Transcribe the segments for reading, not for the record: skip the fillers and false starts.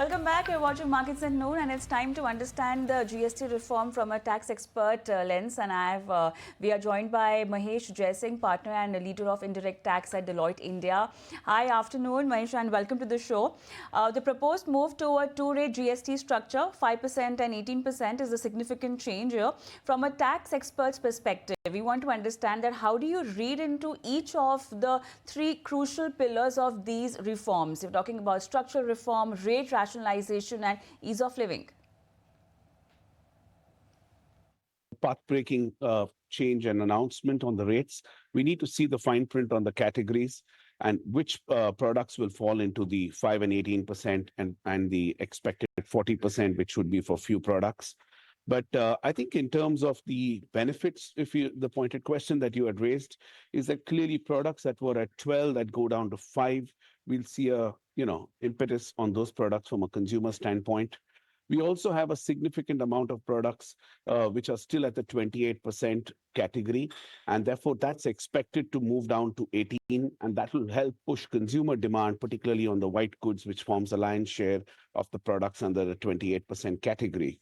Welcome back. You're watching Markets at Noon, and it's time to understand the GST reform from a tax expert lens. And we are joined by Mahesh Jaising, partner and leader of indirect tax at Deloitte India. Hi, afternoon, Mahesh, and welcome to the show. The proposed move to a two-rate GST structure, 5% and 18%, is a significant change here. From a tax expert's perspective, we want to understand that how do you read into each of the three crucial pillars of these reforms? You're talking about structural reform, rate rationalization and ease of living. Path-breaking change and announcement on the rates. We need to see the fine print on the categories and which products will fall into the 5 and 18% and the expected 40%, which would be for few products. But I think in terms of the benefits, the pointed question that you had raised is that clearly products that were at 12 that go down to 5, we'll see a impetus on those products from a consumer standpoint. We also have a significant amount of products which are still at the 28% category, and therefore that's expected to move down to 18, and that will help push consumer demand, particularly on the white goods, which forms a lion's share of the products under the 28% category.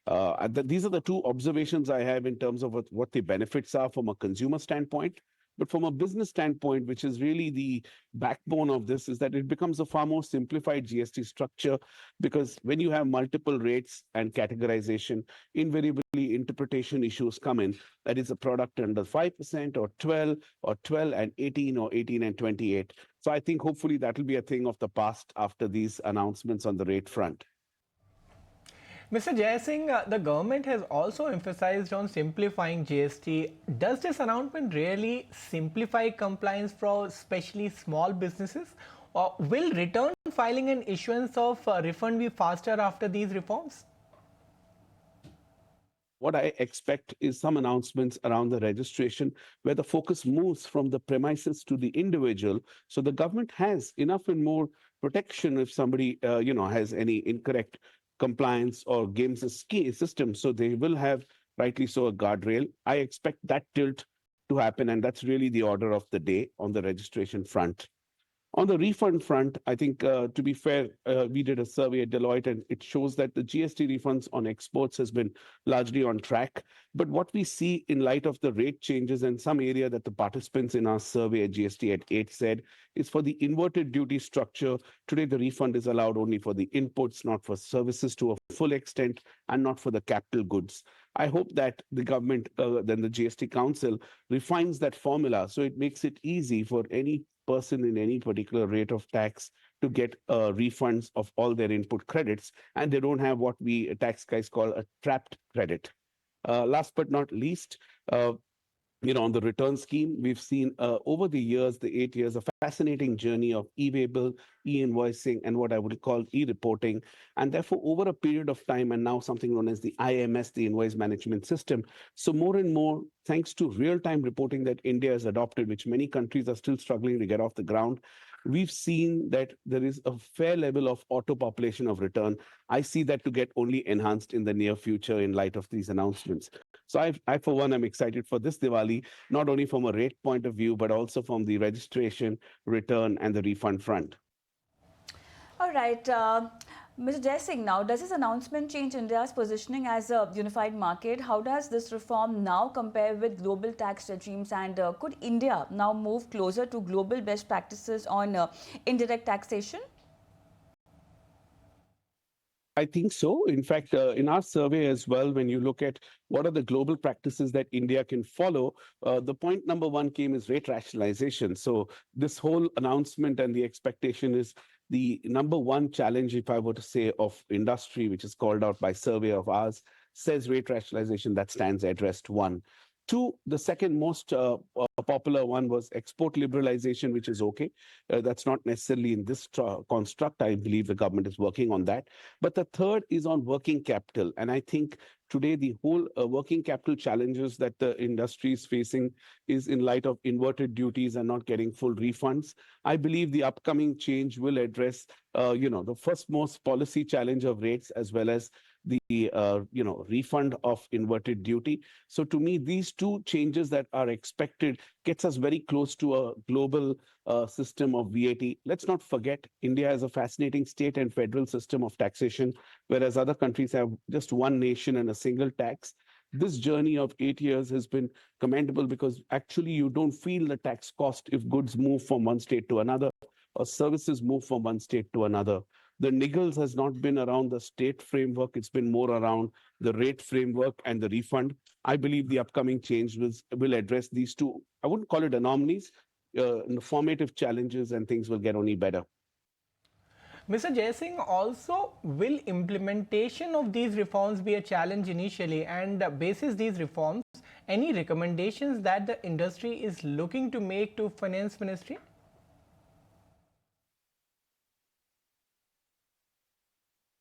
These are the two observations I have in terms of what the benefits are from a consumer standpoint. But from a business standpoint, which is really the backbone of this, is that it becomes a far more simplified GST structure, because when you have multiple rates and categorization, invariably interpretation issues come in. That is a product under 5% or 12 and 18 or 18 and 28. So I think hopefully that will be a thing of the past after these announcements on the rate front. Mr. Jaising, the government has also emphasized on simplifying GST. Does this announcement really simplify compliance for especially small businesses? Or will return filing and issuance of refund be faster after these reforms? What I expect is some announcements around the registration where the focus moves from the premises to the individual. So the government has enough and more protection if somebody has any incorrect compliance or games the system, so they will have, rightly so, a guardrail. I expect that tilt to happen, and that's really the order of the day on the registration front. On the refund front, I think, to be fair, we did a survey at Deloitte, and it shows that the GST refunds on exports has been largely on track. But what we see in light of the rate changes in some area that the participants in our survey at GST at 8 said is for the inverted duty structure. Today, the refund is allowed only for the inputs, not for services to a full extent, and not for the capital goods. I hope that the government, then the GST Council, refines that formula so it makes it easy for any person in any particular rate of tax to get refunds of all their input credits, and they don't have what we tax guys call a trapped credit. Last but not least, on the return scheme, we've seen over the years, the 8 years, a fascinating journey of e-waybill, e-invoicing, and what I would call e-reporting. And therefore, over a period of time, and now something known as the IMS, the Invoice Management System. So more and more, thanks to real-time reporting that India has adopted, which many countries are still struggling to get off the ground, we've seen that there is a fair level of auto-population of return. I see that to get only enhanced in the near future in light of these announcements. So I, for one, am excited for this Diwali, not only from a rate point of view, but also from the registration, return, and the refund front. All right. Mr. Jaising, now, does this announcement change India's positioning as a unified market? How does this reform now compare with global tax regimes? And could India now move closer to global best practices on indirect taxation? I think so. In fact, in our survey as well, when you look at what are the global practices that India can follow, the point number one came is rate rationalization. So this whole announcement and the expectation is the number one challenge, if I were to say, of industry, which is called out by survey of ours, says rate rationalization. That stands addressed one. Two, the second most popular one was export liberalization, which is okay. That's not necessarily in this construct. I believe the government is working on that. But the third is on working capital. And I think today the whole working capital challenges that the industry is facing is in light of inverted duties and not getting full refunds. I believe the upcoming change will address, the first most policy challenge of rates, as well as the refund of inverted duty. So to me, these two changes that are expected gets us very close to a global system of VAT. Let's not forget, India is a fascinating state and federal system of taxation, whereas other countries have just one nation and a single tax. This journey of 8 years has been commendable because actually you don't feel the tax cost if goods move from one state to another or services move from one state to another. The niggles has not been around the state framework, it's been more around the rate framework and the refund. I believe the upcoming change will address these two, I wouldn't call it anomalies, formative challenges, and things will get only better. Mr. Jaising, also, will implementation of these reforms be a challenge initially, and basis these reforms, any recommendations that the industry is looking to make to Finance Ministry?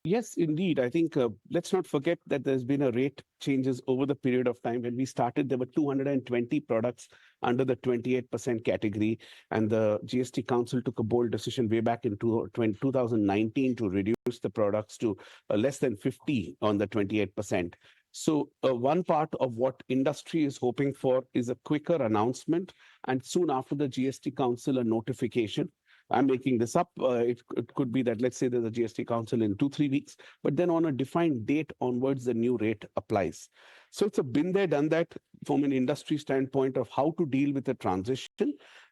Yes, indeed. I think let's not forget that there's been a rate changes over the period of time. When we started, there were 220 products under the 28% category, and the GST Council took a bold decision way back in 2019 to reduce the products to less than 50 on the 28%. So one part of what industry is hoping for is a quicker announcement, and soon after the GST Council, a notification. I'm making this up. It could be that, let's say there's a GST Council in 2-3 weeks, but then on a defined date onwards, the new rate applies. So it's a been there, done that from an industry standpoint of how to deal with the transition.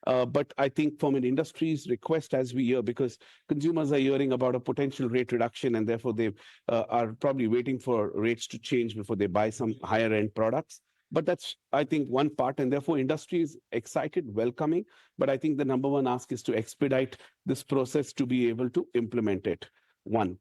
But I think from an industry's request, as we hear, because consumers are hearing about a potential rate reduction, and therefore they are probably waiting for rates to change before they buy some higher end products. But that's, I think, one part, and therefore industry is excited, welcoming. But I think the number one ask is to expedite this process to be able to implement it. One.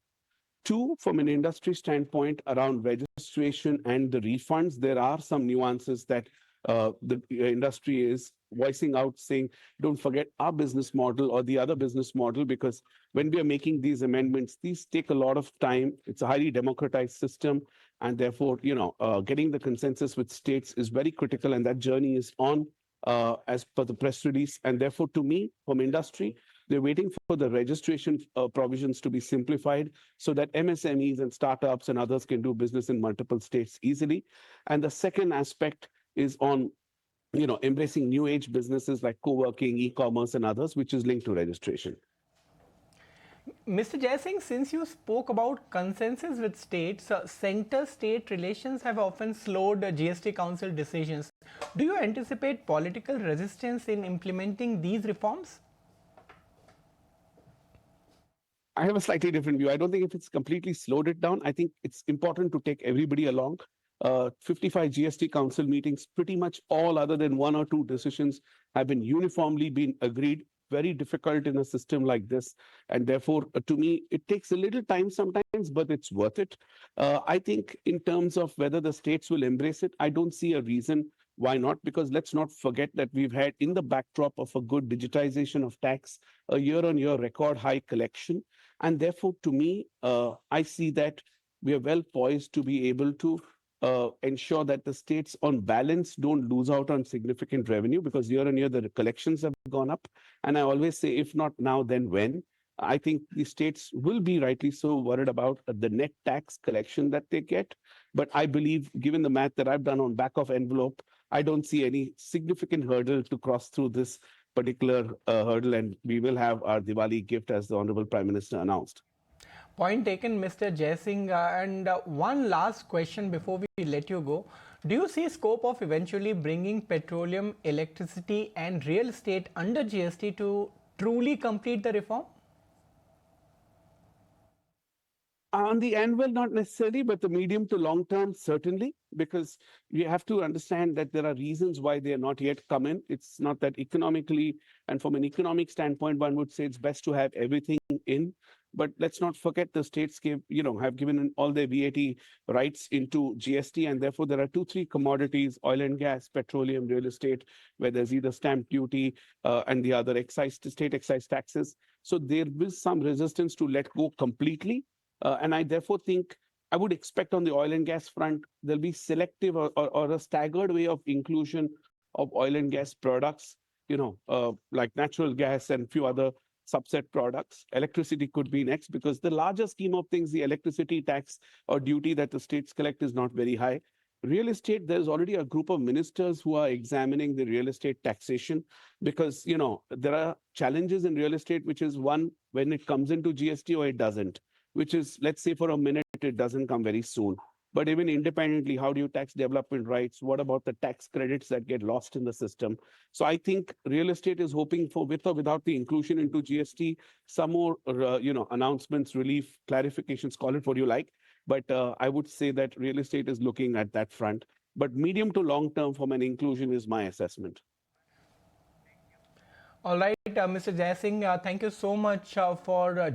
Two, from an industry standpoint around registration and the refunds, there are some nuances that the industry is voicing out, saying, don't forget our business model or the other business model, because when we are making these amendments, these take a lot of time. It's a highly democratized system. And therefore, getting the consensus with states is very critical. And that journey is on as per the press release. And therefore, to me, from industry, they're waiting for the registration provisions to be simplified so that MSMEs and startups and others can do business in multiple states easily. And the second aspect is on embracing new age businesses like co-working, e-commerce, and others, which is linked to registration. Mr. Jaising, since you spoke about consensus with states, center-state relations have often slowed GST Council decisions. Do you anticipate political resistance in implementing these reforms? I have a slightly different view. I don't think if it's completely slowed it down, I think it's important to take everybody along. 55 GST Council meetings, pretty much all other than one or two decisions have been uniformly been agreed. Very difficult in a system like this. And therefore, to me, it takes a little time sometimes, but it's worth it. I think in terms of whether the states will embrace it, I don't see a reason why not, because let's not forget that we've had, in the backdrop of a good digitization of tax, a year-on-year record high collection. And therefore, to me, I see that we are well poised to be able to ensure that the states on balance don't lose out on significant revenue, because year on year the collections have gone up. And I always say, if not now, then when? I think the states will be rightly so worried about the net tax collection that they get. But I believe, given the math that I've done on back of envelope, I don't see any significant hurdle to cross through this particular hurdle, and we will have our Diwali gift, as the Honorable Prime Minister announced. Point taken, Mr. Jaising. And one last question before we let you go. Do you see scope of eventually bringing petroleum, electricity and real estate under GST to truly complete the reform? On the annual, not necessarily, but the medium to long term, certainly, because you have to understand that there are reasons why they are not yet come in. It's not that economically, and from an economic standpoint, one would say it's best to have everything in. But let's not forget the states have given all their VAT rights into GST, and therefore there are 2-3 commodities: oil and gas, petroleum, real estate, where there's either stamp duty and the other state excise taxes. So there is some resistance to let go completely. And I therefore think I would expect on the oil and gas front, there'll be selective or a staggered way of inclusion of oil and gas products, like natural gas and few other subset products. Electricity could be next because the larger scheme of things, the electricity tax or duty that the states collect is not very high. Real estate, there's already a group of ministers who are examining the real estate taxation because, there are challenges in real estate, which is one, when it comes into GST or it doesn't, which is, let's say for a minute, it doesn't come very soon. But even independently, how do you tax development rights? What about the tax credits that get lost in the system? So I think real estate is hoping for, with or without the inclusion into GST, some more, announcements, relief, clarifications, call it what you like. But I would say that real estate is looking at that front. But medium to long term from an inclusion is my assessment. All right, Mr. Jaising, thank you so much for